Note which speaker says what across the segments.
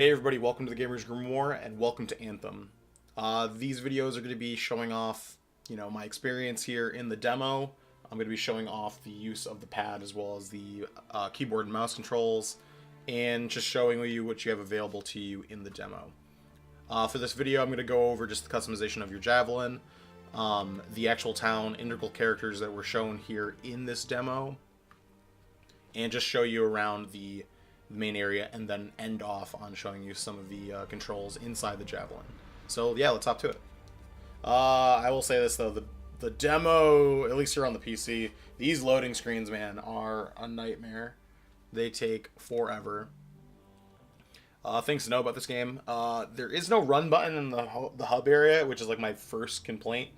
Speaker 1: Hey everybody, welcome to the Gamers Grimoire and welcome to Anthem. These videos are going to be showing off, my experience here in the demo. I'm going to be showing off the use of the pad as well as the keyboard and mouse controls, and just showing you what you have available to you in the demo. For this video, I'm going to go over just the customization of your javelin, the actual town, integral characters that were shown here in this demo, and just show you around the main area, and then end off on showing you some of the controls inside the javelin. So yeah, let's hop to it. I will say this though, the demo, at least here on the PC, these loading screens, man, are a nightmare. They take forever. Things to know about this game: there is no run button in the hub area, which is like my first complaint.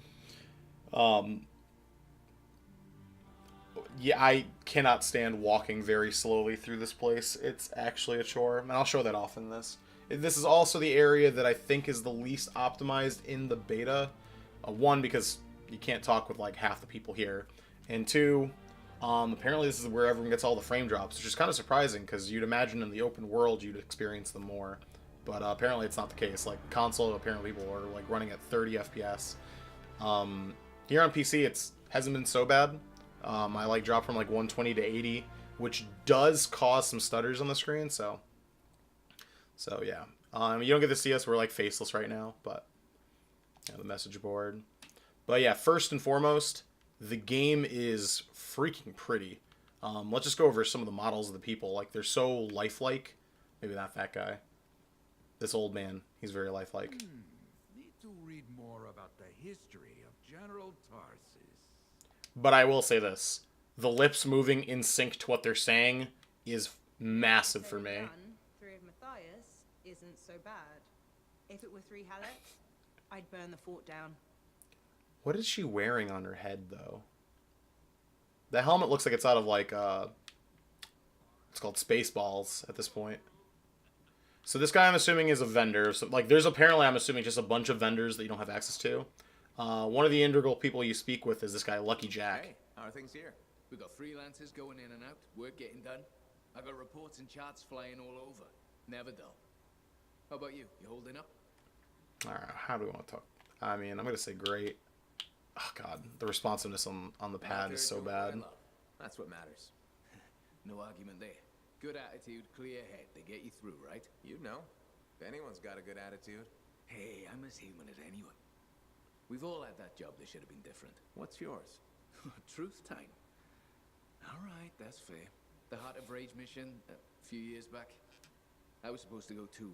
Speaker 1: Yeah, I cannot stand walking very slowly through this place. It's actually a chore, and I'll show that off in this. This is also the area that I think is the least optimized in the beta. One, because you can't talk with like half the people here, and two, apparently this is where everyone gets all the frame drops, which is kind of surprising because you'd imagine in the open world you'd experience them more, but apparently it's not the case. Like console, apparently people are like running at 30 FPS. Here on PC, it hasn't been so bad. I like dropped from like 120 to 80, which does cause some stutters on the screen. So yeah. You don't get to see us. We're like faceless right now, but the message board. But yeah, first and foremost, the game is freaking pretty. Let's just go over some of the models of the people. Like they're so lifelike. Maybe not that guy. This old man, he's very lifelike.
Speaker 2: Need to read more about the history of General Tarsus.
Speaker 1: But I will say this. The lips moving in sync to what they're saying is massive for me.
Speaker 3: Three of Matthias isn't so bad. If it were three Halleck, I'd burn the fort down.
Speaker 1: What is she wearing on her head, though? The helmet looks like it's out of, like, it's called Spaceballs at this point. So this guy, I'm assuming, is a vendor. So, like, there's apparently, I'm assuming, just a bunch of vendors that you don't have access to. One of the integral people you speak with is this guy, Lucky Jack.
Speaker 4: Hey, how are things here? We got freelancers going in and out, work getting done. I got reports and charts flying all over. Never dull. How about you? You holding up?
Speaker 1: Alright, how do we want to talk? I mean, I'm going to say great. Oh, God. The responsiveness on the pad is so bad.
Speaker 4: That's what matters. No argument there. Good attitude, clear head. They get you through, right?
Speaker 5: You know. If anyone's got a good attitude.
Speaker 4: Hey, I'm as human as anyone. We've all had that job that should have been different. What's yours? Truth time. Alright, that's fair. The Heart of Rage mission a few years back. I was supposed to go too.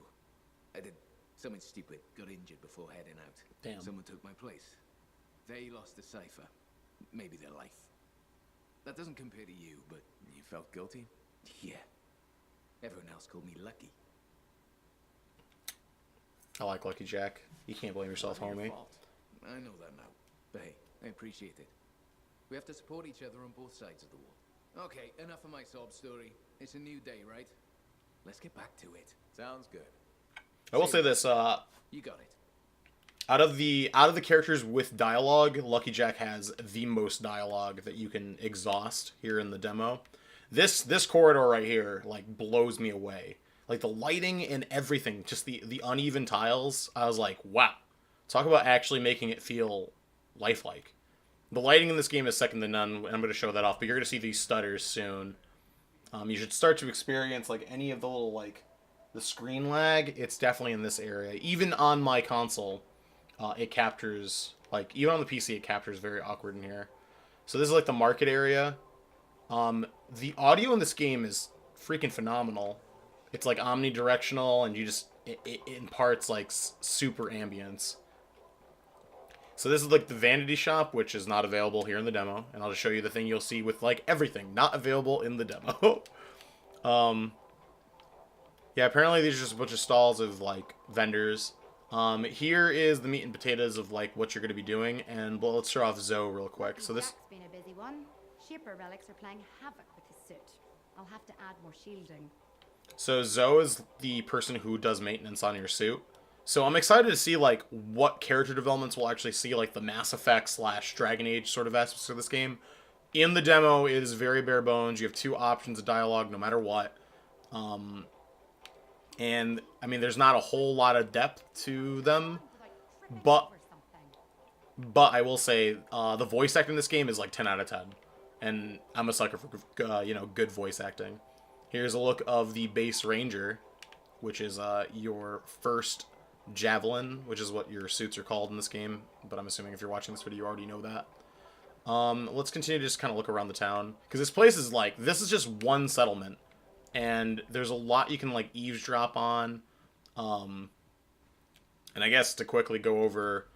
Speaker 4: I did something stupid, got injured before heading out.
Speaker 1: Damn.
Speaker 4: Someone took my place. They lost the cipher. Maybe their life. That doesn't compare to you, but
Speaker 5: You felt guilty?
Speaker 4: yeah. Everyone else called me lucky.
Speaker 1: I like Lucky Jack. You can't blame yourself,
Speaker 4: Not your
Speaker 1: homie.
Speaker 4: fault. I know that now. But hey, I appreciate it. We have to support each other on both sides of the war. Okay, enough of my sob story. It's a new day, right? Let's get back to it.
Speaker 5: Sounds good.
Speaker 1: I will say this,
Speaker 4: You got it.
Speaker 1: out of the characters with dialogue, Lucky Jack has the most dialogue that you can exhaust here in the demo. This corridor right here like blows me away. Like the lighting and everything, just the uneven tiles. I was like, wow. Talk about actually making it feel lifelike. The lighting in this game is second to none, and I'm going to show that off, but you're going to see these stutters soon. You should start to experience like any of the little like the screen lag. It's definitely in this area. Even on my console, it captures, like, even on the PC, it captures very awkward in here. So this is, like, the market area. The audio in this game is freaking phenomenal. It's, like, omnidirectional, and you just, it imparts, like, super ambience. So this is, like, the vanity shop, which is not available here in the demo. And I'll just show you the thing you'll see with, like, everything not available in the demo. Yeah, apparently these are just a bunch of stalls of, like, vendors. Here is the meat and potatoes of like what you're going to be doing, and well, let's start off Zoe real quick. So this
Speaker 6: Jack's been a busy one. Shaper relics are playing havoc with his suit. I'll have to add more shielding.
Speaker 1: So Zoe is the person who does maintenance on your suit. So I'm excited to see like what character developments we'll actually see, like the Mass Effect / Dragon Age sort of aspects of this game. In the demo, it is very bare bones. You have two options of dialogue no matter what. And, I mean, there's not a whole lot of depth to them, but I will say, the voice acting in this game is like 10 out of 10. And I'm a sucker for, you know, good voice acting. Here's a look of the base ranger, which is your first javelin, which is what your suits are called in this game. But I'm assuming if you're watching this video, you already know that. Let's continue to just kind of look around the town. Because this place is like, this is just one settlement. And there's a lot you can like eavesdrop on. And I guess to quickly go over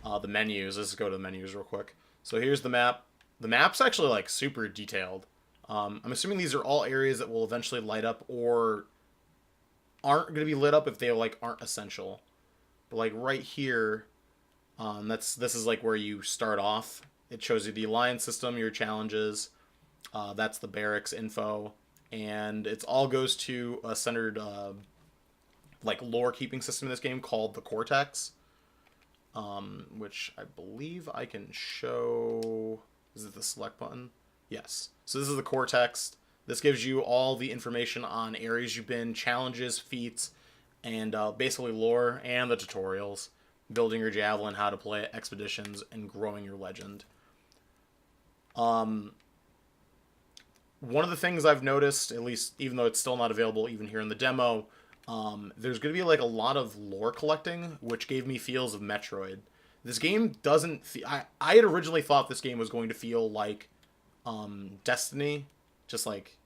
Speaker 1: the menus, let's go to the menus real quick. So here's the map. The map's actually like super detailed. I'm assuming these are all areas that will eventually light up or aren't going to be lit up if they like aren't essential. But like right here, this is like where you start off. It shows you the alliance system, your challenges. That's the barracks info, and it all goes to a centered like lore keeping system in this game called the Cortex, which I believe I can show. Is it the select button? Yes. So this is the Cortex. This gives you all the information on areas you've been, challenges, feats, and basically lore and the tutorials. Building your javelin, how to play it, expeditions, and growing your legend. One of the things I've noticed, at least even though it's still not available even here in the demo, there's going to be like a lot of lore collecting, which gave me feels of Metroid. This game doesn't I had originally thought this game was going to feel like Destiny, just like,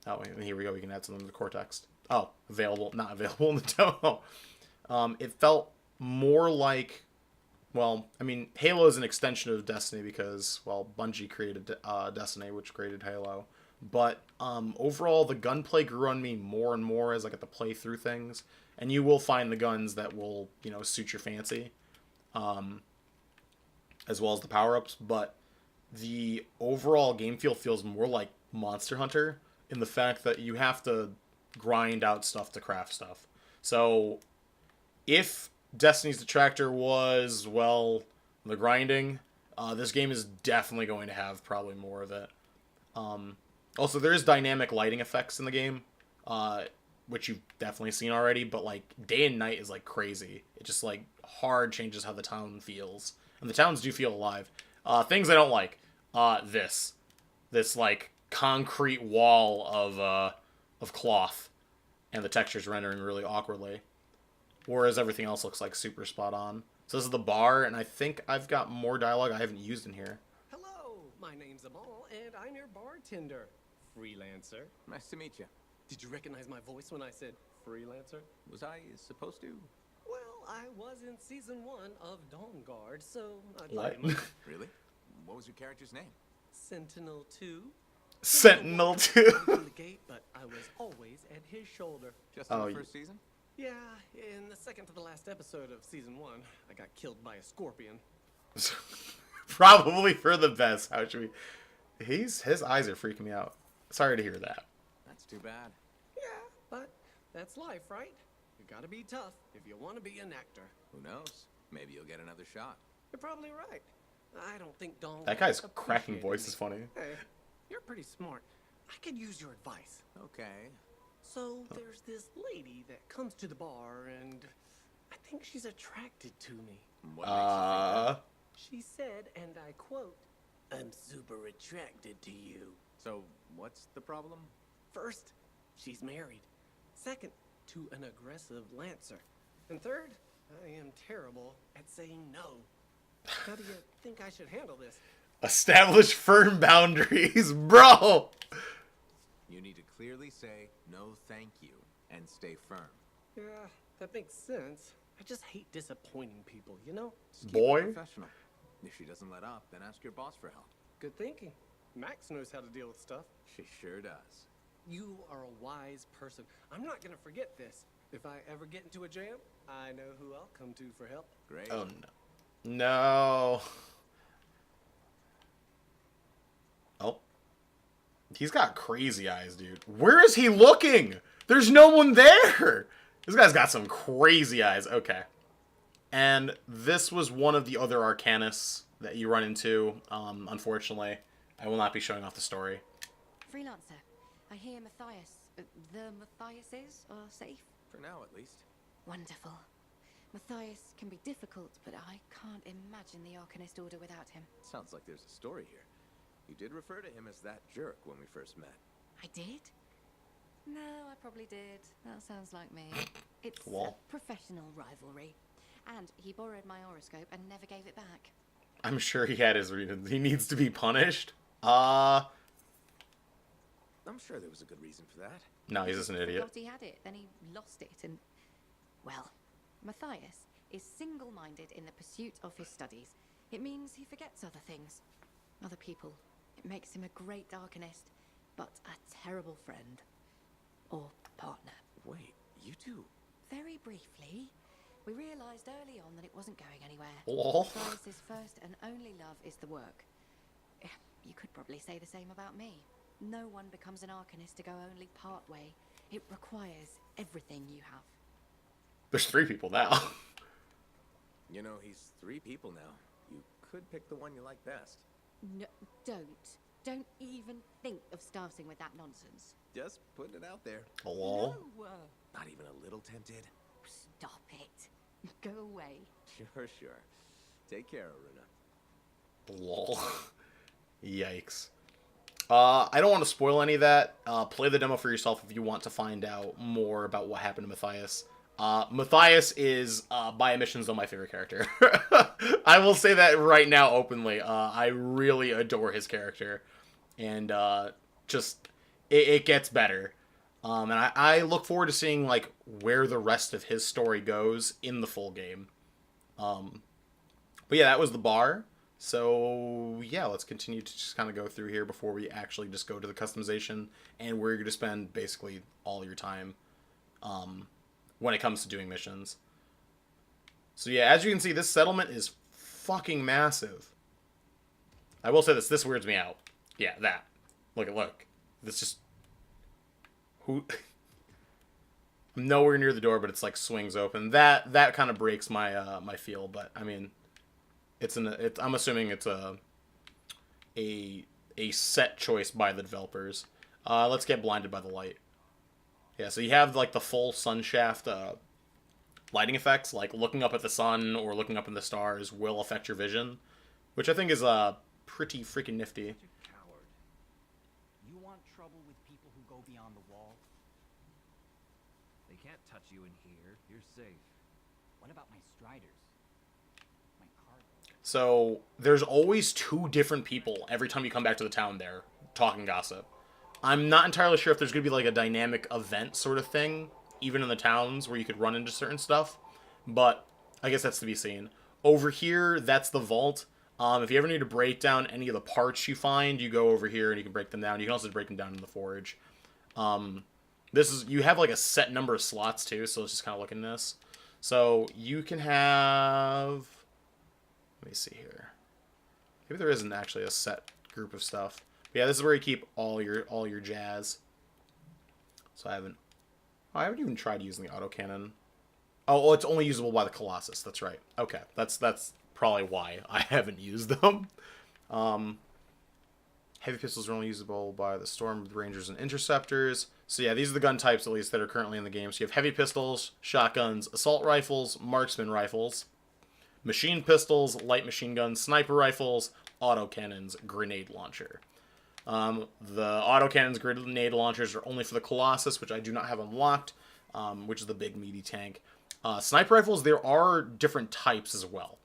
Speaker 1: oh, here we go, we can add something to the Cortex. Oh, available, not available in the demo. It felt more like, well, I mean, Halo is an extension of Destiny because, well, Bungie created Destiny, which created Halo. But overall, the gunplay grew on me more and more as I got to play through things. And you will find the guns that will, you know, suit your fancy, as well as the power-ups. But the overall game feel feels more like Monster Hunter in the fact that you have to grind out stuff to craft stuff. So if Destiny's detractor was, well, the grinding, this game is definitely going to have probably more of it. Also, there is dynamic lighting effects in the game, which you've definitely seen already, but like day and night is like crazy. It just like hard changes how the town feels, and the towns do feel alive. Things I don't like, this like concrete wall of cloth, and the textures rendering really awkwardly, whereas everything else looks like super spot on. So this is the bar, and I think I've got more dialogue I haven't used in here.
Speaker 7: Hello, my name's Amal, and I'm your bartender. Freelancer.
Speaker 5: Nice to meet you.
Speaker 7: Did you recognize my voice when I said freelancer?
Speaker 5: Was I supposed to?
Speaker 7: Well, I was in season 1 of Dawn Guard, so I'd
Speaker 1: What?
Speaker 7: like
Speaker 5: Really? What was your character's name?
Speaker 7: Sentinel 2.
Speaker 1: Sentinel 2.
Speaker 7: From the gate, but I was always at his shoulder.
Speaker 5: Just in
Speaker 1: Oh,
Speaker 5: the
Speaker 1: you-
Speaker 5: first season?
Speaker 7: Yeah, in the second to the last episode of season 1, I got killed by a scorpion.
Speaker 1: Probably for the best. How should we? His eyes are freaking me out. Sorry to hear that.
Speaker 5: That's too bad.
Speaker 7: Yeah, but that's life, right? You gotta be tough if you want to be an actor.
Speaker 5: Who knows? Maybe you'll get another shot.
Speaker 7: You're probably right. I don't think Dawn
Speaker 1: That
Speaker 7: Guard
Speaker 1: guy's cracking
Speaker 7: appreciated
Speaker 1: voice
Speaker 7: me.
Speaker 1: is funny.
Speaker 7: Hey, you're pretty smart. I could use your advice.
Speaker 5: Okay.
Speaker 7: So there's this lady that comes to the bar, and I think she's attracted to me.
Speaker 5: What makes you think that?
Speaker 7: She said, and I quote, "I'm super attracted to you."
Speaker 5: So, what's the problem?
Speaker 7: First, she's married. Second, to an aggressive lancer. And third, I am terrible at saying no. How do you think I should handle this?
Speaker 1: Establish firm boundaries, bro.
Speaker 5: You need to clearly say, no thank you, and stay firm.
Speaker 7: Yeah, that makes sense. I just hate disappointing people, you know?
Speaker 5: Just keep
Speaker 1: Boy.
Speaker 5: it professional. If she doesn't let up, then ask your boss for help.
Speaker 7: Good thinking. Max knows how to deal with stuff.
Speaker 5: She sure does.
Speaker 7: You are a wise person. I'm not gonna forget this. If I ever get into a jam, I know who I'll come to for help.
Speaker 5: Great.
Speaker 1: Oh no. No. Oh. He's got crazy eyes, dude. Where is he looking? There's no one there. This guy's got some crazy eyes. Okay. And this was one of the other Arcanists that you run into. Unfortunately, I will not be showing off the story.
Speaker 6: Freelancer, I hear Matthias The Matthiases are safe?
Speaker 5: For now, at least.
Speaker 6: Wonderful. Matthias can be difficult, but I can't imagine the Arcanist Order without him.
Speaker 5: Sounds like there's a story here. You did refer to him as that jerk when we first met.
Speaker 6: I did? No, I probably did. That sounds like me. It's
Speaker 1: Well.
Speaker 6: a professional rivalry. And he borrowed my horoscope and never gave it back.
Speaker 1: I'm sure he had his reasons. He needs to be punished.
Speaker 5: I'm sure there was a good reason for that.
Speaker 1: No, he's just an idiot.
Speaker 6: Forgot he had it, then he lost it, and... Well, Matthias is single-minded in the pursuit of his studies. It means he forgets other things. Other people. It makes him a great Arcanist, but a terrible friend. Or partner.
Speaker 5: Wait, you two?
Speaker 6: Very briefly, we realized early on that it wasn't going anywhere.
Speaker 1: Lol.
Speaker 6: Matthias's first and only love is the work. You could probably say the same about me. No one becomes an Arcanist to go only part way. It requires everything you have.
Speaker 1: There's 3 people now.
Speaker 5: You know, he's 3 people now. You could pick the one you like best.
Speaker 6: No, don't. Don't even think of starting with that nonsense.
Speaker 5: Just putting it out there.
Speaker 1: Lol.
Speaker 6: No!
Speaker 5: Not even a little tempted?
Speaker 6: Stop it. Go away.
Speaker 5: Sure. Take care, Aruna.
Speaker 1: Lol. Yikes. I don't want to spoil any of that. Play the demo for yourself if you want to find out more about what happened to Matthias. Matthias is, by omissions, though, my favorite character. I will say that right now openly. I really adore his character. And it gets better. And I look forward to seeing, like, where the rest of his story goes in the full game. But yeah, that was the bar. So yeah, let's continue to just kind of go through here before we actually just go to the customization and where you're going to spend basically all your time when it comes to doing missions. So yeah, as you can see, this settlement is fucking massive. I will say this weirds me out. Yeah, that. Look. This just... I'm nowhere near the door, but it's like swings open. That kind of breaks my my feel, but I mean... I'm assuming it's a set choice by the developers. Let's get blinded by the light. Yeah, so you have like the full sun shaft lighting effects, like looking up at the sun or looking up in the stars will affect your vision, which I think is pretty freaking nifty.
Speaker 8: Such a coward. You want trouble with people who go beyond the wall?
Speaker 2: They can't touch you in here. You're safe.
Speaker 8: What about my striders? My cargo?
Speaker 1: So there's always 2 different people every time you come back to the town there talking gossip. I'm not entirely sure if there's going to be like a dynamic event sort of thing, even in the towns where you could run into certain stuff, but I guess that's to be seen. Over here, that's the vault. If you ever need to break down any of the parts you find, you go over here and you can break them down. You can also break them down in the forge. You have like a set number of slots too, so let's just kind of look in this. So you can have... Let me see here. Maybe there isn't actually a set group of stuff. But yeah, this is where you keep all your jazz. So I haven't even tried using the autocannon. Oh, it's only usable by the Colossus. That's right. Okay, that's probably why I haven't used them. Heavy pistols are only usable by the Storm Rangers and Interceptors. So yeah, these are the gun types at least that are currently in the game. So you have heavy pistols, shotguns, assault rifles, marksman rifles, machine pistols, light machine guns, sniper rifles, autocannons, grenade launcher. The autocannons, grenade launchers are only for the Colossus, which I do not have unlocked, which is the big meaty tank. Sniper rifles, there are different types as well.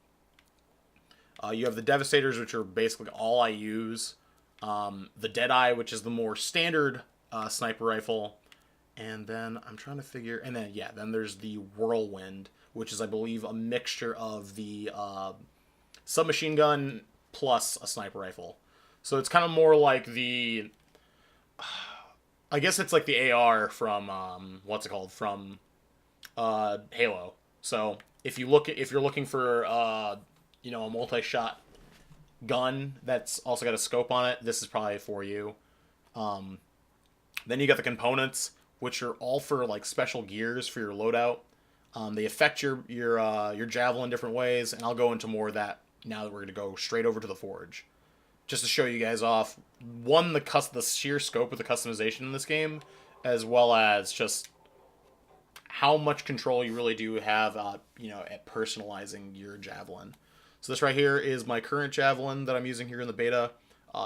Speaker 1: You have the Devastators, which are basically all I use. The Deadeye, which is the more standard sniper rifle. And then I'm trying to figure... And then, yeah, then there's the Whirlwind, which is, I believe, a mixture of the submachine gun plus a sniper rifle. So it's kind of more like the... I guess it's like the AR from, what's it called? From Halo. So if you're looking for, a multi-shot gun that's also got a scope on it, this is probably for you. Then you got the components, which are all for like special gears for your loadout. They affect your javelin different ways, and I'll go into more of that now that we're going to go straight over to the forge. Just to show you guys off, one, the sheer scope of the customization in this game as well as just how much control you really do have, at personalizing your javelin. So this right here is my current javelin that I'm using here in the beta.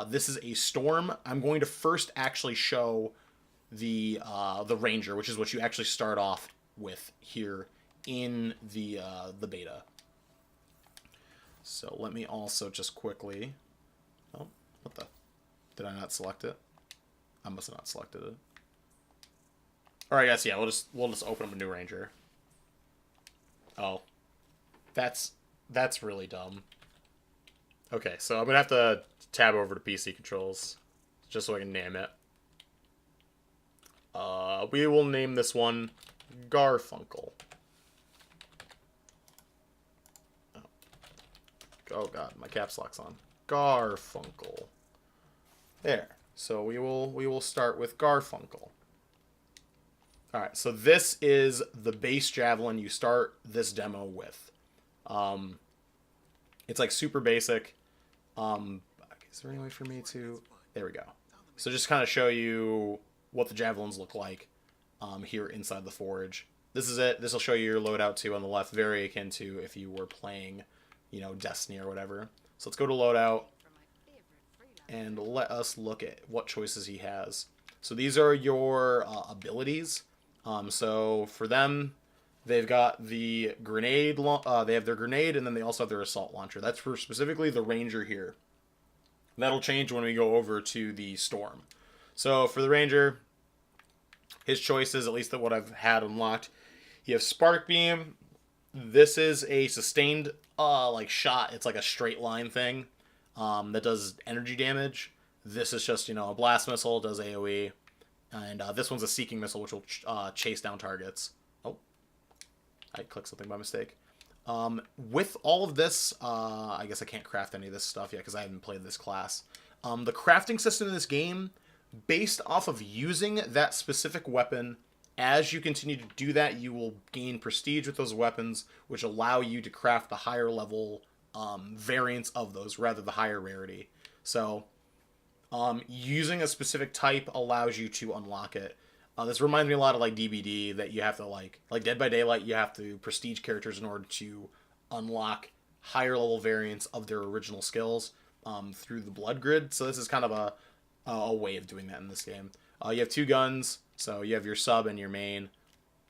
Speaker 1: This is a Storm. I'm going to first actually show the Ranger, which is what you actually start off with here in the beta. So let me also just quickly... Oh, what the... Did I not select it? I must have not selected it. Alright, guys, yeah, we'll just open up a new Ranger. Oh. That's really dumb. Okay, so I'm gonna have to tab over to PC controls just so I can name it. We will name this one Garfunkel. Oh god, my caps lock's on. Garfunkel. There. So we will start with Garfunkel. Alright, so this is the base javelin you start this demo with. It's like super basic. Is there any way for me to... There we go. So just kind of show you what the javelins look like here inside the forge. This is it. This will show you your loadout too on the left, very akin to if you were playing, Destiny or whatever. So let's go to loadout and let us look at what choices he has. So these are your abilities. So for them, they've got the grenade. They have their grenade, and then they also have their assault launcher. That's for specifically the Ranger here. That'll change when we go over to the Storm. So for the Ranger, his choices, at least what I've had unlocked, you have Spark Beam. This is a sustained shot. It's like a straight line thing that does energy damage. This is just a blast missile, does AoE, and this one's a seeking missile, which will chase down targets. Oh, I clicked something by mistake. With all of this, I guess I can't craft any of this stuff yet because I haven't played this class. The crafting system in this game, based off of using that specific weapon, as you continue to do that, you will gain prestige with those weapons, which allow you to craft the higher level variants of those, rather the higher rarity. So, using a specific type allows you to unlock it. This reminds me a lot of like DBD, that you have to like Dead by Daylight, you have to prestige characters in order to unlock higher level variants of their original skills through the blood grid. So this is kind of a way of doing that in this game. You have two guns, so you have your sub and your main.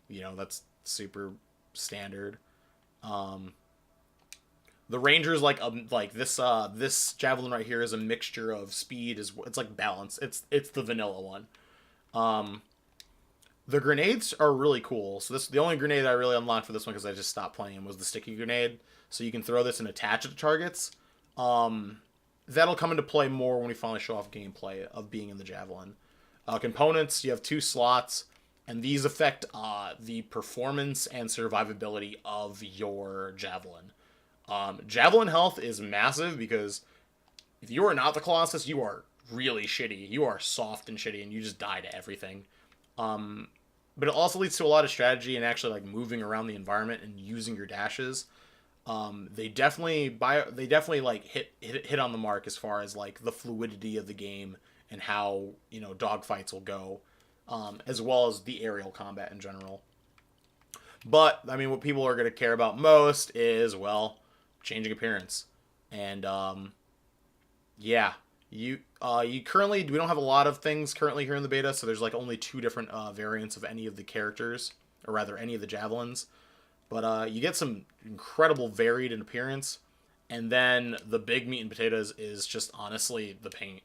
Speaker 1: That's super standard. The Ranger's like this javelin right here is a mixture of speed. It's like balance. It's the vanilla one. The grenades are really cool. So the only grenade I really unlocked for this one, because I just stopped playing, was the sticky grenade. So you can throw this and attach it to targets. That'll come into play more when we finally show off gameplay of being in the javelin. Components, you have 2 slots, and these affect the performance and survivability of your javelin. Javelin health is massive, because if you are not the Colossus, you are really shitty. You are soft and shitty, and you just die to everything. But it also leads to a lot of strategy and actually like moving around the environment and using your dashes. They definitely like hit on the mark as far as like the fluidity of the game and how dogfights will go, as well as the aerial combat in general. But I mean, what people are going to care about most is, well, changing appearance. And yeah, you currently, we don't have a lot of things currently here in the beta, so there's like only 2 different variants of any of the characters, or rather any of the javelins. But you get some incredible varied in appearance, and then the big meat and potatoes is just honestly the paint.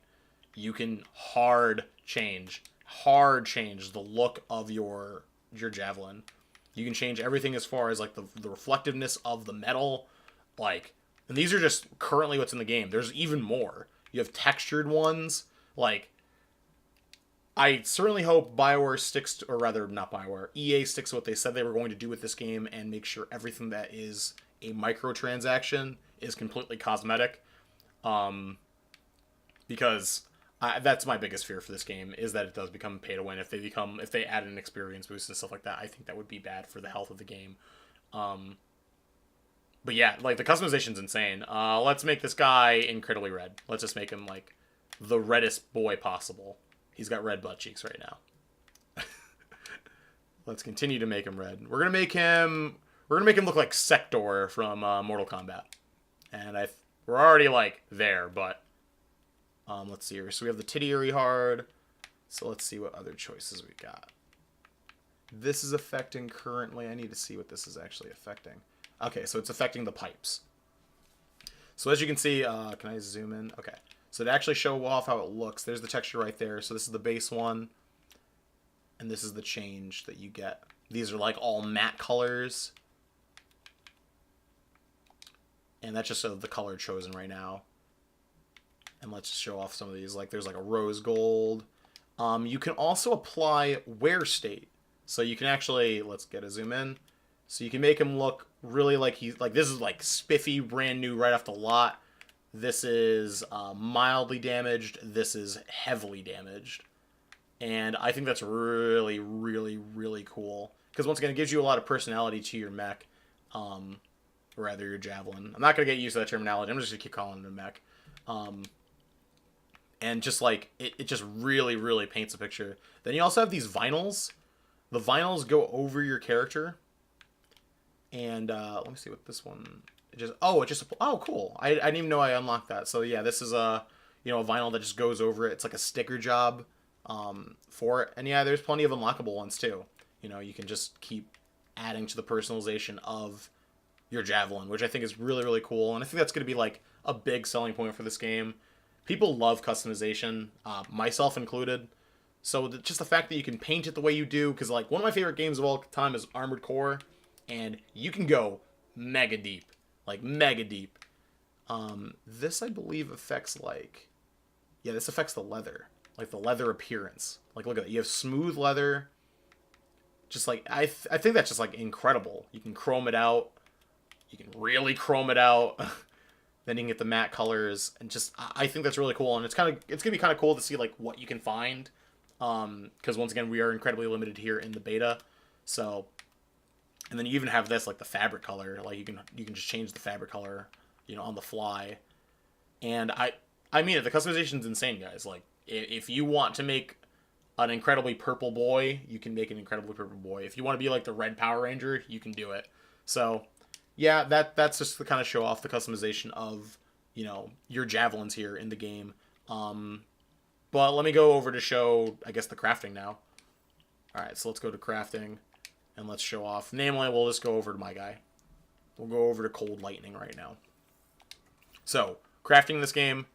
Speaker 1: You can hard change the look of your javelin. You can change everything as far as like the reflectiveness of the metal, and these are just currently what's in the game. There's even more. You have textured ones. I certainly hope Biowares sticks to, or rather not Bioware, EA sticks to what they said they were going to do with this game and make sure everything that is a microtransaction is completely cosmetic. Because that's my biggest fear for this game, is that it does become pay to win. If they add an experience boost and stuff like that, I think that would be bad for the health of the game. But yeah, the customization's insane. Let's make this guy incredibly red. Let's just make him the reddest boy possible. He's got red butt cheeks right now. Let's continue to make him red. We're gonna make him look like Sector from Mortal Kombat. And we're already like there, but let's see here. So we have the Titty Hard. So let's see what other choices we got. This is affecting currently. I need to see what this is actually affecting. Okay, so it's affecting the pipes. So as you can see, can I zoom in? Okay. So to actually show off how it looks, there's the texture right there. So this is the base one. And this is the change that you get. These are like all matte colors. And that's just the color chosen right now. And let's just show off some of these. Like there's like a rose gold. You can also apply wear state. So you can actually, let's get a zoom in. So you can make him look really like this is like spiffy, brand new, right off the lot. This is mildly damaged. This is heavily damaged. And I think that's really, really, really cool. Because once again, it gives you a lot of personality to your mech. Or rather, your javelin. I'm not going to get used to that terminology. I'm just going to keep calling it a mech. And just like, it just really, really paints a picture. Then you also have these vinyls. The vinyls go over your character. And let me see what this one... Oh, cool. I didn't even know I unlocked that. So yeah, this is a vinyl that just goes over it. It's like a sticker job for it. And yeah, there's plenty of unlockable ones too. You can just keep adding to the personalization of your javelin, which I think is really, really cool. And I think that's going to be like a big selling point for this game. People love customization, myself included. So just the fact that you can paint it the way you do, because like one of my favorite games of all time is Armored Core, and you can go mega deep, like mega deep. This I believe affects this affects the leather, like the leather appearance. Like look at that, you have smooth leather. Just like I think that's just like incredible. You can chrome it out, you can really chrome it out. Then you can get the matte colors, and just I think that's really cool. And it's gonna be kind of cool to see like what you can find. Because once again, we are incredibly limited here in the beta. So, and then you even have this, like the fabric color, like you can just change the fabric color, on the fly. And I mean it, the customization's insane, guys. Like, if you want to make an incredibly purple boy, you can make an incredibly purple boy. If you want to be like the red Power Ranger, you can do it. So, yeah, that's just to kind of show off the customization of, your javelins here in the game. But let me go over to show, I guess, the crafting now. Alright, so let's go to crafting, and let's show off. Namely, we'll just go over to my guy. We'll go over to Cold Lightning right now. So, crafting in this game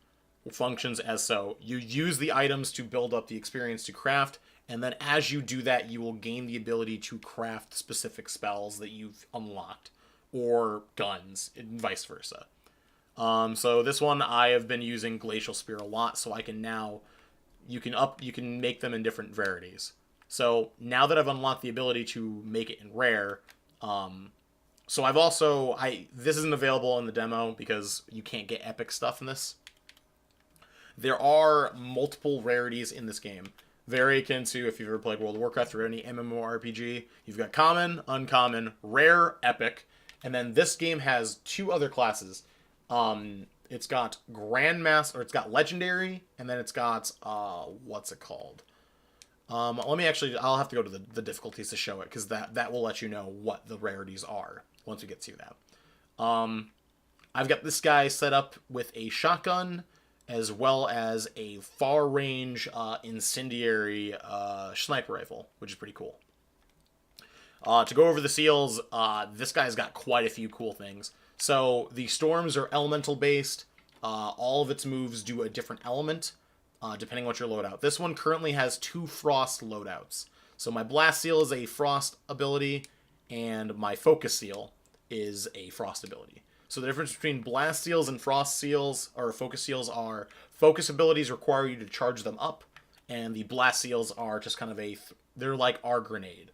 Speaker 1: functions as so. You use the items to build up the experience to craft, and then as you do that, you will gain the ability to craft specific spells that you've unlocked, or guns, and vice versa. So this one, I have been using Glacial Spear a lot, so I can now... You can make them in different rarities. So now that I've unlocked the ability to make it in rare, so I've also this isn't available in the demo because you can't get epic stuff in this. There are multiple rarities in this game, very akin to if you've ever played World of Warcraft or any MMORPG. You've got common, uncommon, rare, epic, and then this game has two other classes. It's got Grandmaster, or it's got Legendary, and then it's got, what's it called? Let me actually, I'll have to go to the difficulties to show it, because that will let you know what the rarities are, once we get to that. I've got this guy set up with a shotgun, as well as a far-range, incendiary, sniper rifle, which is pretty cool. To go over the seals, this guy's got quite a few cool things. So, the storms are elemental based. All of its moves do a different element, depending on what your loadout. This one currently has 2 frost loadouts. So my blast seal is a frost ability, and my focus seal is a frost ability. So the difference between blast seals and frost seals, or focus seals, are focus abilities require you to charge them up, and the blast seals are just kind of they're like our grenade.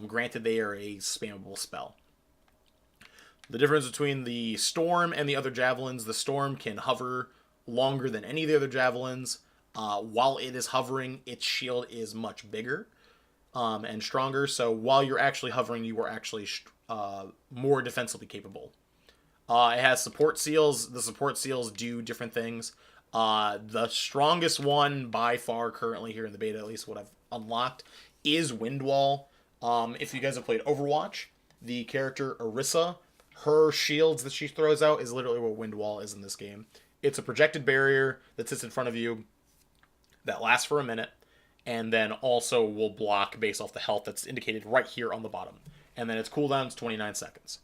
Speaker 1: Granted, they are a spammable spell. The difference between the Storm and the other javelins, the Storm can hover longer than any of the other javelins. While it is hovering, its shield is much bigger and stronger. So while you're actually hovering, you are actually more defensively capable. It has support seals. The support seals do different things. The strongest one by far currently here in the beta, at least what I've unlocked, is Windwall. If you guys have played Overwatch, the character Orisa, her shields that she throws out is literally what Wind Wall is in this game. It's a projected barrier that sits in front of you that lasts for a minute, and then also will block based off the health that's indicated right here on the bottom. And then its cooldown is 29 seconds.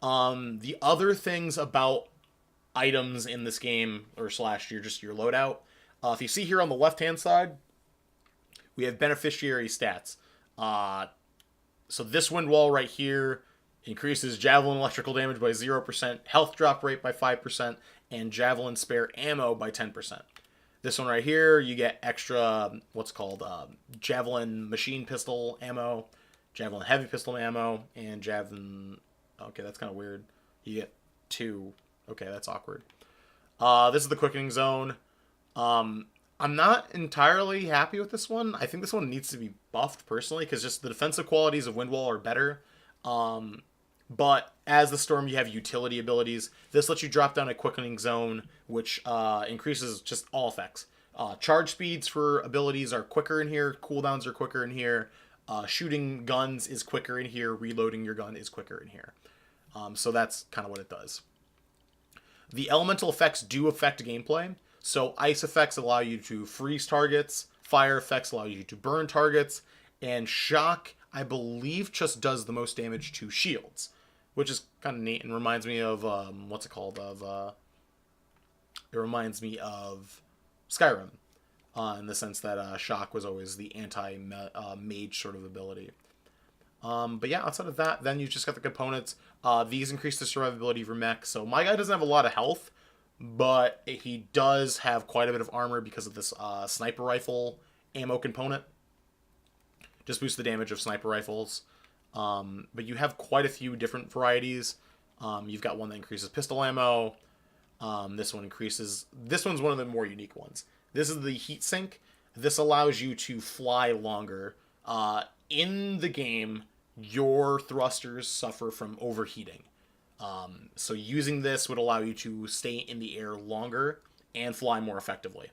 Speaker 1: The other things about items in this game, or slash your loadout, if you see here on the left-hand side, we have beneficiary stats. So this Wind Wall right here increases Javelin electrical damage by 0%, health drop rate by 5%, and Javelin spare ammo by 10%. This one right here, you get extra, what's called Javelin machine pistol ammo, Javelin heavy pistol ammo, and Javelin... Okay, that's kind of weird. You get 2. Okay, that's awkward. This is the quickening zone. I'm not entirely happy with this one. I think this one needs to be buffed, personally, because just the defensive qualities of Windwall are better. But as the Storm, you have utility abilities. This lets you drop down a quickening zone, which increases just all effects. Charge speeds for abilities are quicker in here. Cooldowns are quicker in here. Shooting guns is quicker in here. Reloading your gun is quicker in here. So that's kind of what it does. The elemental effects do affect gameplay. So ice effects allow you to freeze targets. Fire effects allow you to burn targets. And shock, I believe, just does the most damage to shields, which is kind of neat and reminds me of, what's it called? It reminds me of Skyrim, in the sense that shock was always the anti-mage sort of ability. But yeah, outside of that, then you just got the components. These increase the survivability of your mech. So my guy doesn't have a lot of health, but he does have quite a bit of armor because of this sniper rifle ammo component. Just boosts the damage of sniper rifles. But you have quite a few different varieties. You've got one that increases pistol ammo. This one increases... This one's one of the more unique ones. This is the heat sink. This allows you to fly longer. In the game, your thrusters suffer from overheating. So using this would allow you to stay in the air longer and fly more effectively.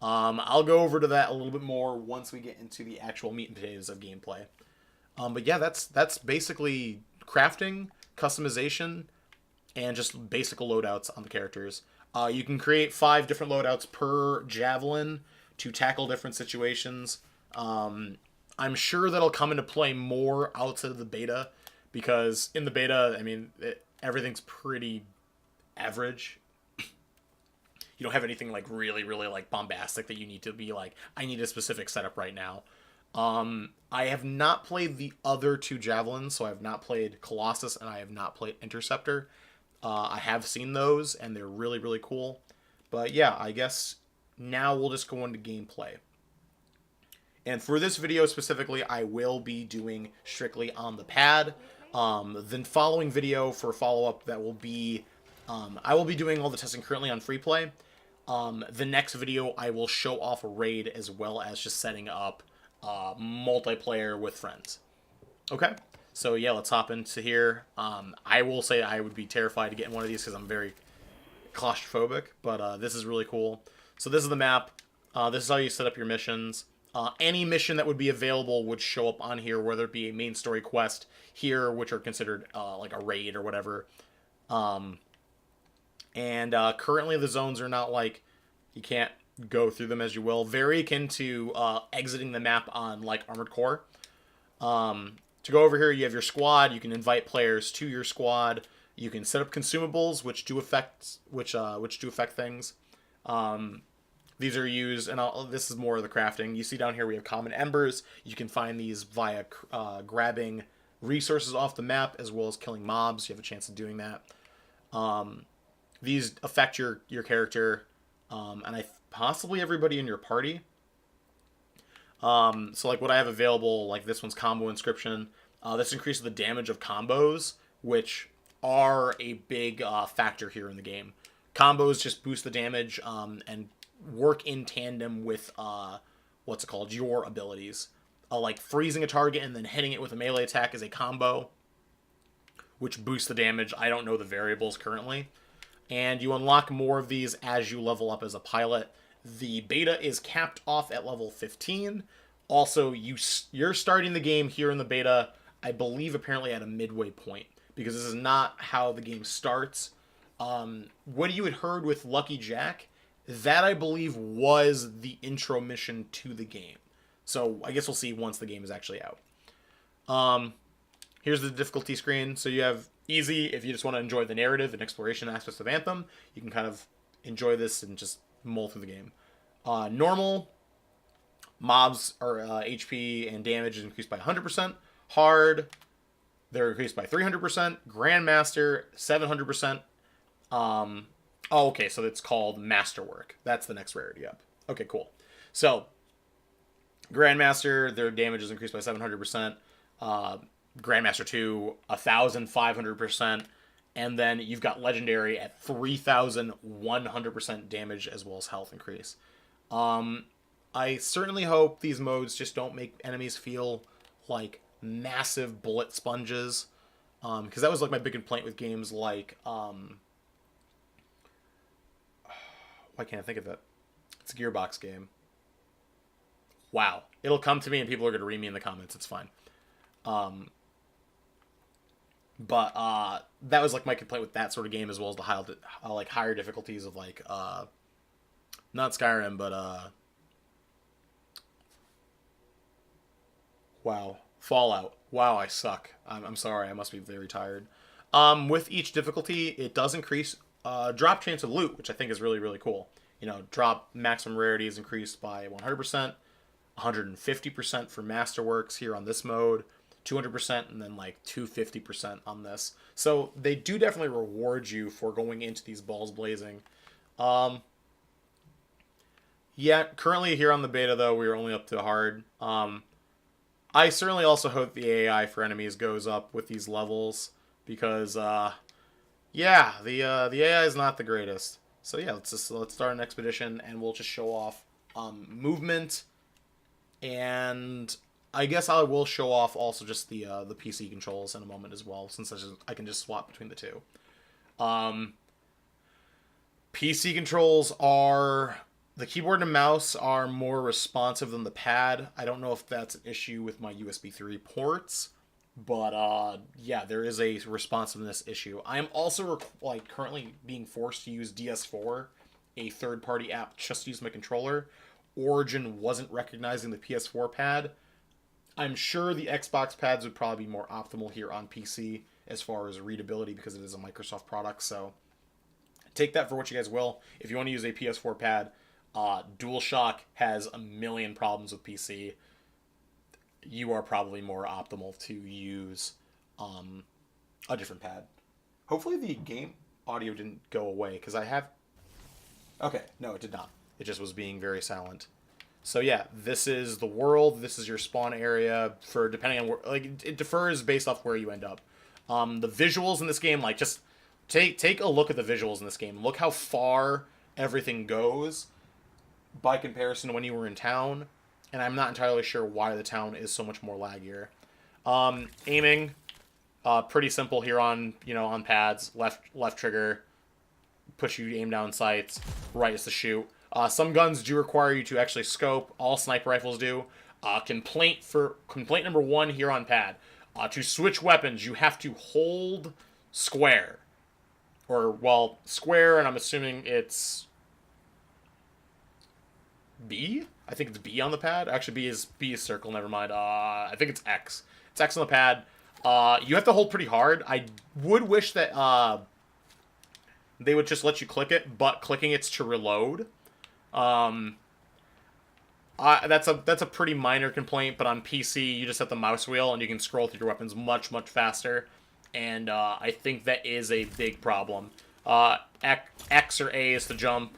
Speaker 1: I'll go over to that a little bit more once we get into the actual meat and potatoes of gameplay. But yeah, that's basically crafting, customization, and just basic loadouts on the characters. You can create 5 different loadouts per Javelin to tackle different situations. I'm sure that'll come into play more outside of the beta, because in the beta, I mean, everything's pretty average. You don't have anything like really, really like bombastic that you need to be like, I need a specific setup right now. I have not played the other 2 Javelins, so I have not played Colossus and I have not played Interceptor. I have seen those and they're really, really cool. But yeah, I guess now we'll just go into gameplay. And for this video specifically, I will be doing strictly on the pad. The following video for follow-up that will be... I will be doing all the testing currently on free play. The next video, I will show off a raid as well as just setting up multiplayer with friends. Okay? So yeah, let's hop into here. I will say I would be terrified to get in one of these because I'm very claustrophobic, but this is really cool. So this is the map. This is how you set up your missions. Any mission that would be available would show up on here, whether it be a main story quest here, which are considered like a raid or whatever. Currently the zones are not like, you can't go through them as you will. Very akin to exiting the map on like Armored Core. To go over here, you have your squad. You can invite players to your squad. You can set up consumables, which do affect things. These are used, and this is more of the crafting. You see down here we have common embers. You can find these via grabbing resources off the map as well as killing mobs. You have a chance of doing that. These affect your character, and possibly everybody in your party. So like what I have available, like this one's Combo Inscription. This increases the damage of combos, which are a big factor here in the game. Combos just boost the damage and work in tandem with your abilities. Like freezing a target and then hitting it with a melee attack is a combo, which boosts the damage. I don't know the variables currently. And you unlock more of these as you level up as a pilot. The beta is capped off at level 15. Also, you're starting the game here in the beta, I believe, apparently at a midway point, because this is not how the game starts. What you had heard with Lucky Jack, that I believe was the intro mission to the game. So I guess we'll see once the game is actually out. Here's the difficulty screen. So you have easy if you just want to enjoy the narrative and exploration aspects of Anthem. You can kind of enjoy this and just mull through the game. Normal, mobs are HP and damage is increased by 100%. Hard, they're increased by 300%. Grandmaster, 700%. Okay, so it's called Masterwork. That's the next rarity up. Okay, cool. So, Grandmaster, their damage is increased by 700%. Grandmaster 2, 1,500%. And then you've got Legendary at 3,100% damage as well as health increase. I certainly hope these modes just don't make enemies feel like massive bullet sponges. Because that was like my big complaint with games like... why can't I think of it? It's a Gearbox game. Wow. It'll come to me and people are going to read me in the comments. It's fine. But that was like my complaint with that sort of game, as well as the higher difficulties of like not Skyrim, but wow, Fallout. Wow, I suck. I'm sorry. I must be very tired. With each difficulty, it does increase drop chance of loot, which I think is really, really cool. You know, drop maximum rarity is increased by 100%, 150% for Masterworks here on this mode, 200%, and then like 250% on this. So they do definitely reward you for going into these balls blazing. Yeah, currently here on the beta, though, we are only up to hard. I certainly also hope the AI for enemies goes up with these levels, because, yeah, the AI is not the greatest. So yeah, let's start an expedition, and we'll just show off movement, and I guess I will show off also just the PC controls in a moment as well, since I can just swap between the two. PC controls are... The keyboard and mouse are more responsive than the pad. I don't know if that's an issue with my USB 3 ports, but yeah, there is a responsiveness issue. I am also currently being forced to use DS4, a third-party app, just to use my controller. Origin wasn't recognizing the PS4 pad. I'm sure the Xbox pads would probably be more optimal here on PC as far as readability, because it is a Microsoft product. So take that for what you guys will. If you want to use a PS4 pad, DualShock has a million problems with PC. You are probably more optimal to use a different pad. Hopefully the game audio didn't go away, because I have... Okay, no, it did not. It just was being very silent. So yeah, this is the world. This is your spawn area for depending on where... Like, it differs based off where you end up. The visuals in this game, like, just take a look at the visuals in this game. Look how far everything goes by comparison to when you were in town, and I'm not entirely sure why the town is so much more laggier. Aiming, pretty simple here on pads. Left trigger, push you to aim down sights. Right is to shoot. Some guns do require you to actually scope. All sniper rifles do. Complaint number 1 here on pad. To switch weapons, you have to hold square, square, and I'm assuming it's B? I think it's B on the pad. Actually, B is circle, never mind. I think it's X. It's X on the pad. You have to hold pretty hard. I would wish that they would just let you click it, but clicking it's to reload. That's a pretty minor complaint, but on PC, you just have the mouse wheel, and you can scroll through your weapons much, much faster. And I think that is a big problem. X or A is to jump.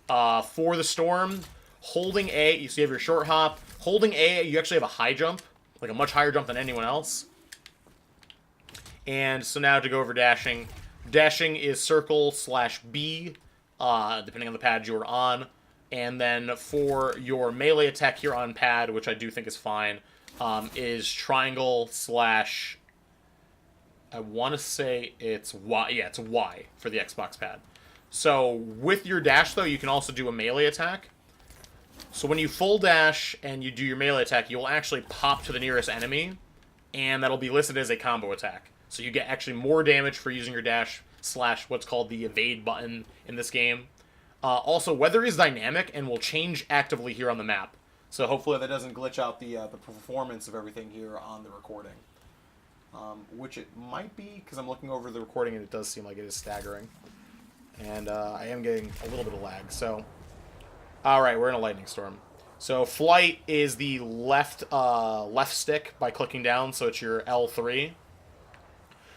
Speaker 1: For the storm... Holding A, so you have your short hop. Holding A, you actually have a high jump, like a much higher jump than anyone else. And so now to go over dashing. Dashing is circle/B, depending on the pad you are on. And then for your melee attack here on pad, which I do think is fine, is triangle/ I want to say it's Y. Yeah, it's Y for the Xbox pad. So with your dash, though, you can also do a melee attack. So when you full dash and you do your melee attack, you will actually pop to the nearest enemy, and that'll be listed as a combo attack. So you get actually more damage for using your dash / what's called the evade button in this game. Also, weather is dynamic and will change actively here on the map. So hopefully that doesn't glitch out the performance of everything here on the recording. Which it might be, because I'm looking over the recording and it does seem like it is staggering. And I am getting a little bit of lag, so... Alright, we're in a lightning storm. So flight is the left stick by clicking down, so it's your L3.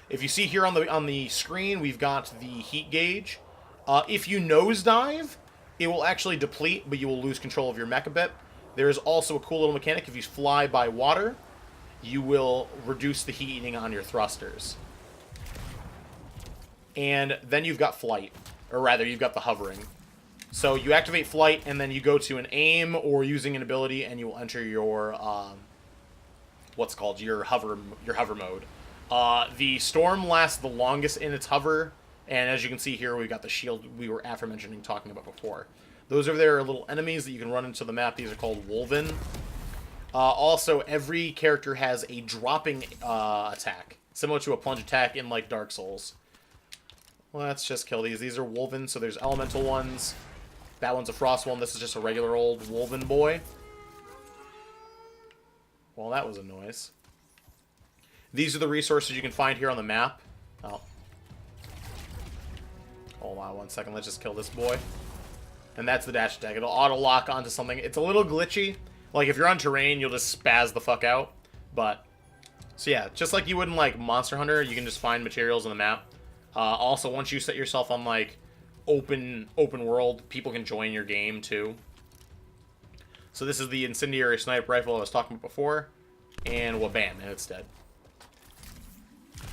Speaker 1: If you see here on the screen, we've got the heat gauge. If you nosedive, it will actually deplete, but you will lose control of your mech a bit. There's also a cool little mechanic. If you fly by water, you will reduce the heating on your thrusters. And then you've got flight. Or rather, you've got the hovering. So you activate flight, and then you go to an aim or using an ability, and you will enter your what's called your hover mode. The storm lasts the longest in its hover, and as you can see here, we've got the shield we were aforementioning talking about before. Those over there are little enemies that you can run into the map. These are called Wolven. Also, every character has a dropping attack, similar to a plunge attack in like Dark Souls. Let's just kill these. These are Wolven, so there's elemental ones. That one's a frost one. This is just a regular old Wolven boy. Well, that was a noise. These are the resources you can find here on the map. Oh. Hold on one second. Let's just kill this boy. And that's the dash attack. It'll auto-lock onto something. It's a little glitchy. Like, if you're on terrain, you'll just spaz the fuck out. But, so yeah, just like you would in, like, Monster Hunter, you can just find materials on the map. Also, once you set yourself on, like, open world, people can join your game, too. So this is the incendiary sniper rifle I was talking about before. And, well, bam, and it's dead.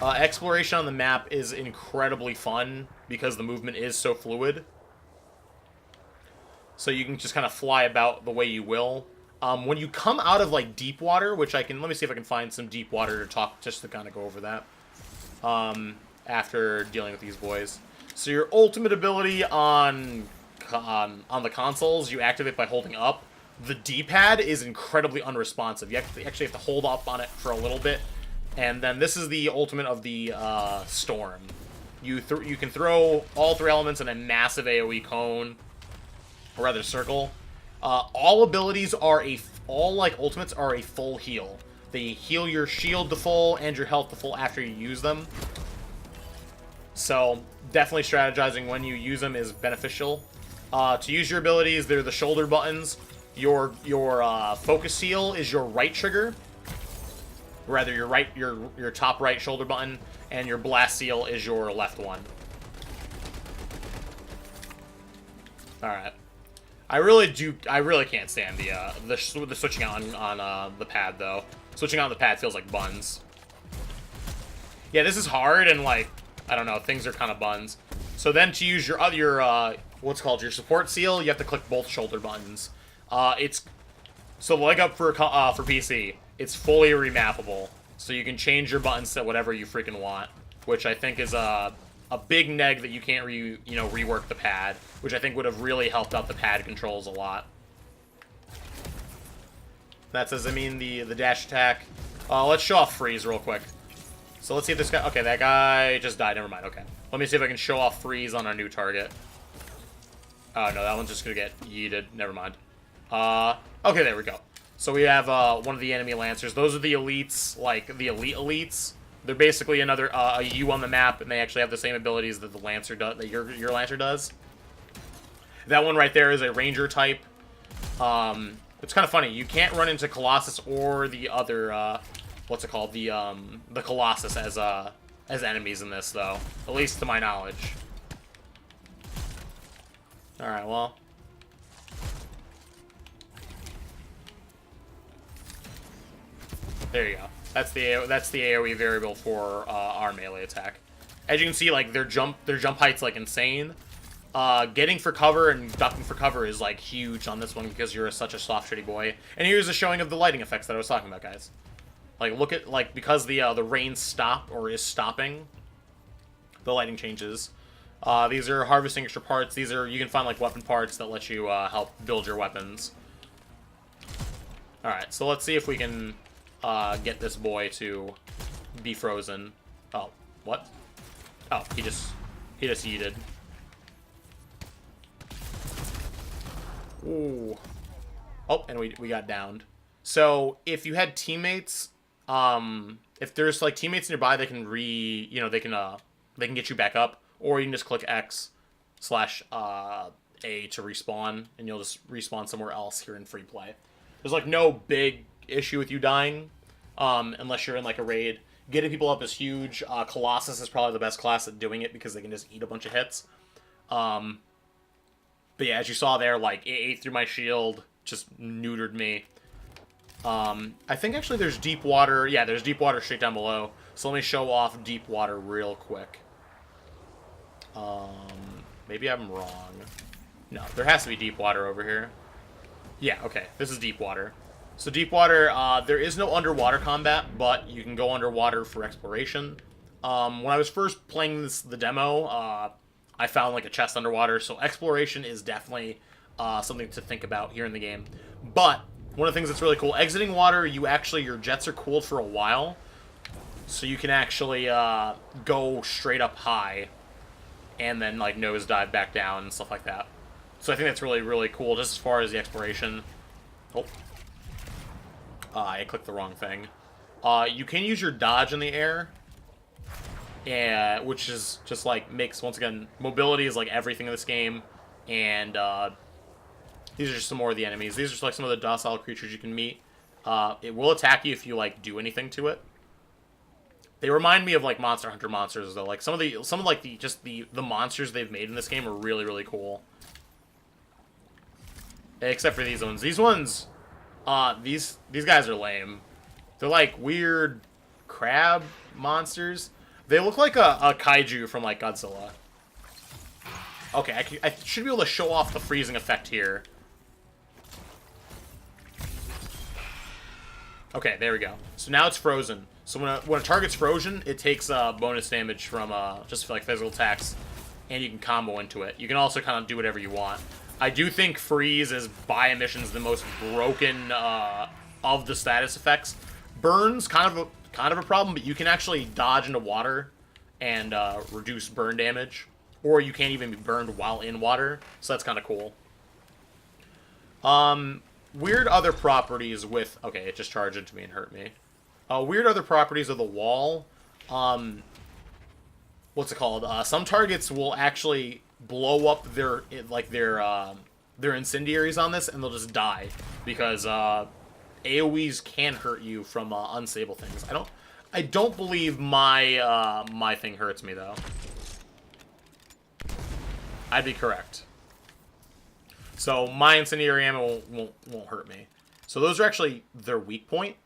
Speaker 1: Exploration on the map is incredibly fun because the movement is so fluid. So you can just kind of fly about the way you will. When you come out of, like, deep water, which let me see if I can find some deep water to talk, just to kind of go over that. After dealing with these boys. So your ultimate ability on the consoles, you activate by holding up. The D-pad is incredibly unresponsive. You actually have to hold up on it for a little bit. And then this is the ultimate of the storm. You can throw all 3 elements in a massive AoE cone, or rather circle. All abilities are all ultimates are a full heal. They heal your shield to full and your health to full after you use them. So definitely strategizing when you use them is beneficial. To use your abilities, they're the shoulder buttons. Your focus seal is your right trigger. Rather, your top right shoulder button, and your blast seal is your left one. All right. I really can't stand the switching on the pad though. Switching on the pad feels like buns. Yeah, this is hard and like I don't know, things are kind of buns. So then to use your what's called your support seal, you have to click both shoulder buttons. So leg up for PC. It's fully remappable, so you can change your buttons to whatever you freaking want, which I think is a big neg that you can't rework the pad, which I think would have really helped out the pad controls a lot. That says, the dash attack. Let's show off freeze real quick. So let's see if this guy... Okay, that guy just died. Never mind. Okay. Let me see if I can show off freeze on our new target. Oh, no, that one's just going to get yeeted. Never mind. Okay, there we go. So we have one of the enemy lancers. Those are the elites, like the elite elites. They're basically another a U on the map, and they actually have the same abilities that the lancer does, that your lancer does. That one right there is a ranger type. It's kind of funny. You can't run into Colossus or the other what's it called, the Colossus as enemies in this though, at least to my knowledge. All right, well. There you go. That's the AoE variable for our melee attack. As you can see, like their jump height's like insane. Getting for cover and ducking for cover is like huge on this one because you're such a soft, shitty boy. And here's a showing of the lighting effects that I was talking about, guys. Like look at because the rain stopped or is stopping, the lighting changes. These are harvesting extra parts. These are you can find like weapon parts that let you help build your weapons. Alright, so let's see if we can get this boy to be frozen. Oh, what? Oh, he just yeeted. Ooh. Oh, and we got downed. So if you had teammates, if there's like teammates nearby, they can they can get you back up, or you can just click X/A to respawn, and you'll just respawn somewhere else here in free play. There's like no big issue with you dying, unless you're in like a raid. Getting people up is huge. Colossus is probably the best class at doing it because they can just eat a bunch of hits. But yeah, as you saw there, like it ate through my shield, just neutered me. I think actually there's deep water. Yeah, there's deep water straight down below. So let me show off deep water real quick. Maybe I'm wrong. No, there has to be deep water over here. Yeah, okay. This is deep water. So deep water, there is no underwater combat, but you can go underwater for exploration. When I was first playing the demo, I found like a chest underwater, so exploration is definitely something to think about here in the game. But one of the things that's really cool, exiting water, your jets are cooled for a while, so you can actually go straight up high and then like nosedive back down and stuff like that. So I think that's really, really cool just as far as the exploration. Oh. I clicked the wrong thing. You can use your dodge in the air, which is just like makes, once again, mobility is like everything in this game, and these are just some more of the enemies. These are just like some of the docile creatures you can meet. It will attack you if you like do anything to it. They remind me of like Monster Hunter monsters though. Like some of the monsters they've made in this game are really, really cool. Except for these ones. These ones, these guys are lame. They're like weird crab monsters. They look like a kaiju from like Godzilla. Okay, I should be able to show off the freezing effect here. Okay, there we go. So now it's frozen. So when a target's frozen, it takes bonus damage from just like physical attacks, and you can combo into it. You can also kind of do whatever you want. I do think freeze is by emissions the most broken of the status effects. Burns kind of a problem, but you can actually dodge into water and reduce burn damage, or you can't even be burned while in water. So that's kind of cool. Weird other properties with... Okay, it just charged into me and hurt me. Weird other properties of the wall. What's it called? Some targets will actually blow up their incendiaries on this, and they'll just die because AoEs can hurt you from unstable things. I don't believe my my thing hurts me though. I'd be correct. So my incendiary ammo won't hurt me. So those are actually their weak point.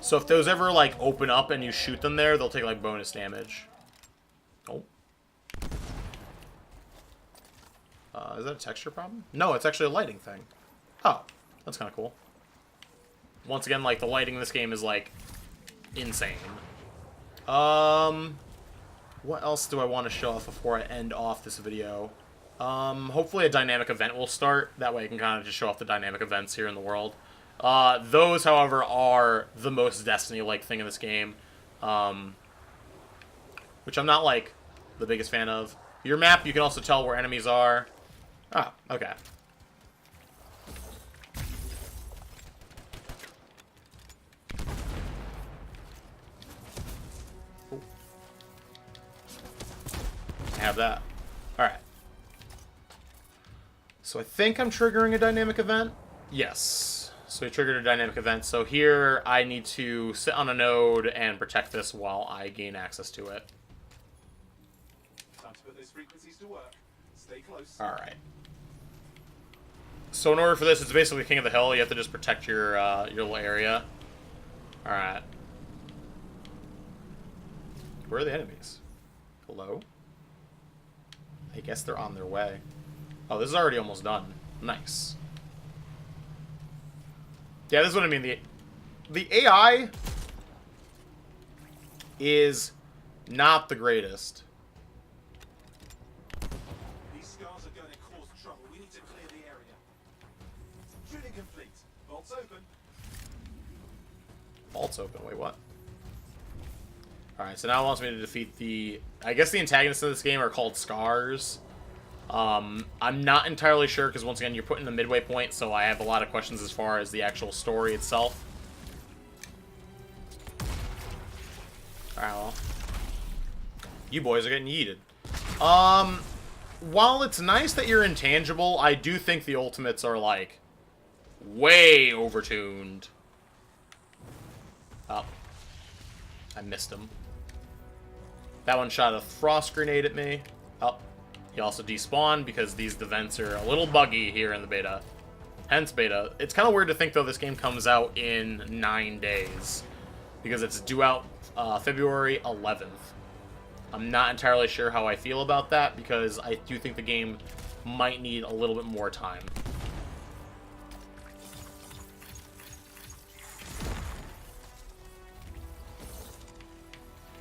Speaker 1: So if those ever like open up and you shoot them there, they'll take like bonus damage. Oh. Is that a texture problem? No, it's actually a lighting thing. Oh, that's kind of cool. Once again, like the lighting in this game is like insane. What else do I want to show off before I end off this video? Hopefully a dynamic event will start. That way I can kind of just show off the dynamic events here in the world. Those, however, are the most Destiny-like thing in this game. Which I'm not, like, the biggest fan of. Your map, you can also tell where enemies are. Ah, okay. Ooh. I have that. Alright. So I think I'm triggering a dynamic event. Yes. So we triggered a dynamic event. So here I need to sit on a node and protect this while I gain access to it.
Speaker 9: Time to put those frequencies to work. Stay close.
Speaker 1: Alright. So in order for this, it's basically King of the Hill. You have to just protect your little area. Alright. Where are the enemies? Hello? I guess they're on their way. Oh, this is already almost done. Nice. Yeah, this is what I mean. The AI is not the greatest.
Speaker 9: These scars are going to cause trouble. We need to clear the area. Shooting complete. Vaults open.
Speaker 1: Vault's open. Wait, what? Alright, so now it wants me to defeat the... I guess the antagonists of this game are called Scars. I'm not entirely sure, because once again, you're put in the midway point, so I have a lot of questions as far as the actual story itself. Alright, well. You boys are getting yeeted. While it's nice that you're intangible, I do think the ultimates are, like, way overtuned. Oh. I missed him. That one shot a frost grenade at me. Oh. He also despawned because these vents are a little buggy here in the beta. Hence beta. It's kind of weird to think, though, this game comes out in 9 days. Because it's due out February 11th. I'm not entirely sure how I feel about that, because I do think the game might need a little bit more time.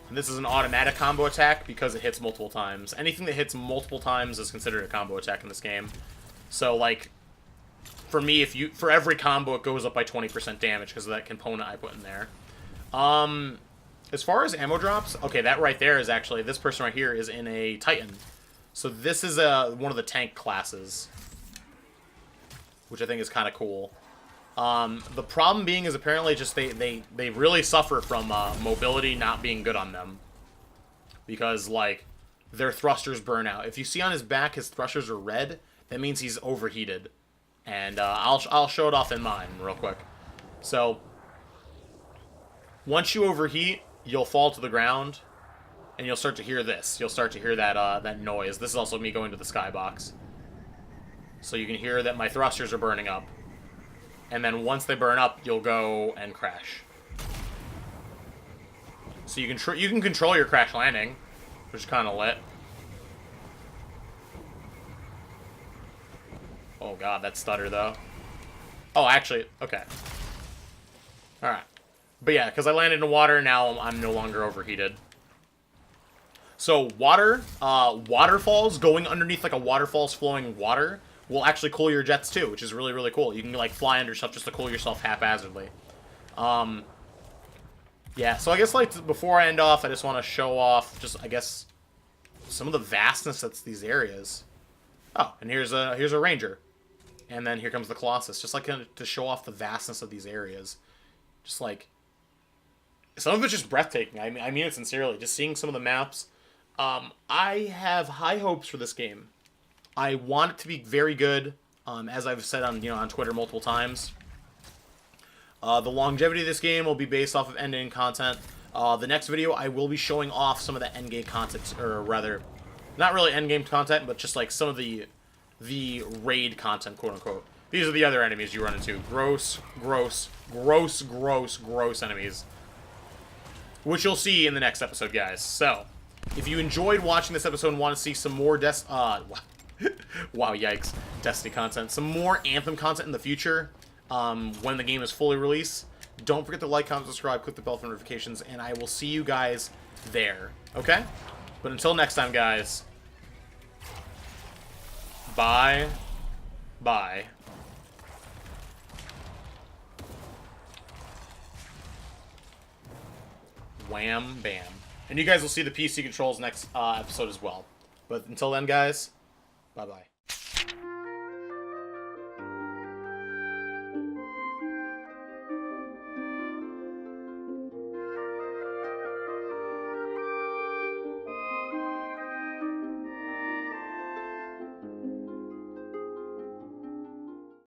Speaker 1: And this is an automatic combo attack because it hits multiple times. Anything that hits multiple times is considered a combo attack in this game. So, like, for me, for every combo, it goes up by 20% damage because of that component I put in there. As far as ammo drops, okay, that right there is actually, this person right here is in a Titan. So this is one of the tank classes, which I think is kind of cool. The problem being is apparently just they really suffer from mobility not being good on them. Because, like, their thrusters burn out. If you see on his back his thrusters are red, that means he's overheated. And I'll show it off in mine real quick. So, once you overheat, you'll fall to the ground, and you'll start to hear this. You'll start to hear that that noise. This is also me going to the skybox. So you can hear that my thrusters are burning up. And then once they burn up, you'll go and crash. So you can control your crash landing, which is kind of lit. Oh god, that stutter though. Oh, actually, okay. Alright. But yeah, because I landed in water, now I'm no longer overheated. So waterfalls, going underneath like a waterfall's flowing water, will actually cool your jets too, which is really, really cool. You can like fly under stuff just to cool yourself haphazardly. Yeah, so I guess like before I end off, I just want to show off just, I guess, some of the vastness that's these areas. Oh, and here's a ranger. And then here comes the Colossus, just like to show off the vastness of these areas. Just like, some of it's just breathtaking. I mean it sincerely. Just seeing some of the maps. I have high hopes for this game. I want it to be very good. As I've said on Twitter multiple times. The longevity of this game will be based off of endgame content. The next video, I will be showing off some of the endgame content, or rather, not really endgame content, but just like some of the raid content, quote unquote. These are the other enemies you run into. Gross enemies. Which you'll see in the next episode, guys. So, if you enjoyed watching this episode and want to see some more wow, yikes. Destiny content. Some more Anthem content in the future, when the game is fully released, don't forget to like, comment, subscribe, click the bell for notifications, and I will see you guys there. Okay? But until next time, guys, bye. Bye. Wham, bam. And you guys will see the PC controls next episode as well. But until then, guys, bye-bye.